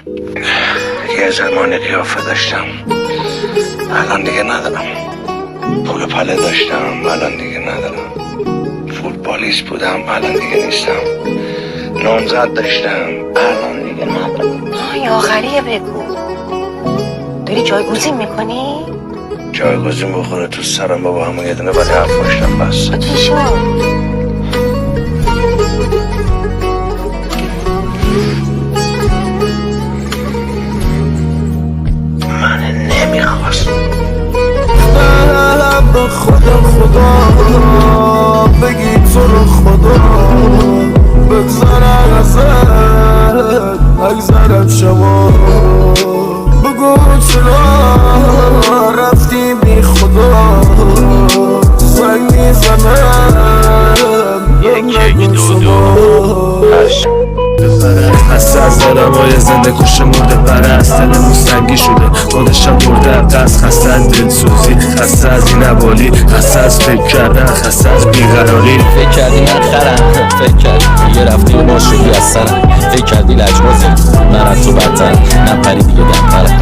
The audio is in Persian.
یه زمانی قیافه داشتم الان دیگه ندارم. پول پله داشتم الان دیگه ندارم. فوتبالیست بودم الان دیگه نیستم. نامزد داشتم الان دیگه ندارم. این آخریه بگو. داری جایگزین میکنی؟ جایگزین بخوره تو سرم بابا، همون یه دونه ولی حرف داشتم بس. چی شد؟ من نمیخواست. به خدا بگی تو رو خدا بگذارم ازت اگذارم شما بگو چرا رفتی بی خدا زنگ میزنم یک دو هست از دلم های زنده کشه مرده پرست دلمون سنگی شده خودشم مرده قصد خسته از دلسوزی خسته از این عوالی خسته از فکر کردن خسته از بیقراری فکر کردی من خرم فکر کردی یه رفتی و ما شدی از سرم فکر کردی لجبازی من از تو بدتر نپری دیگه دمترم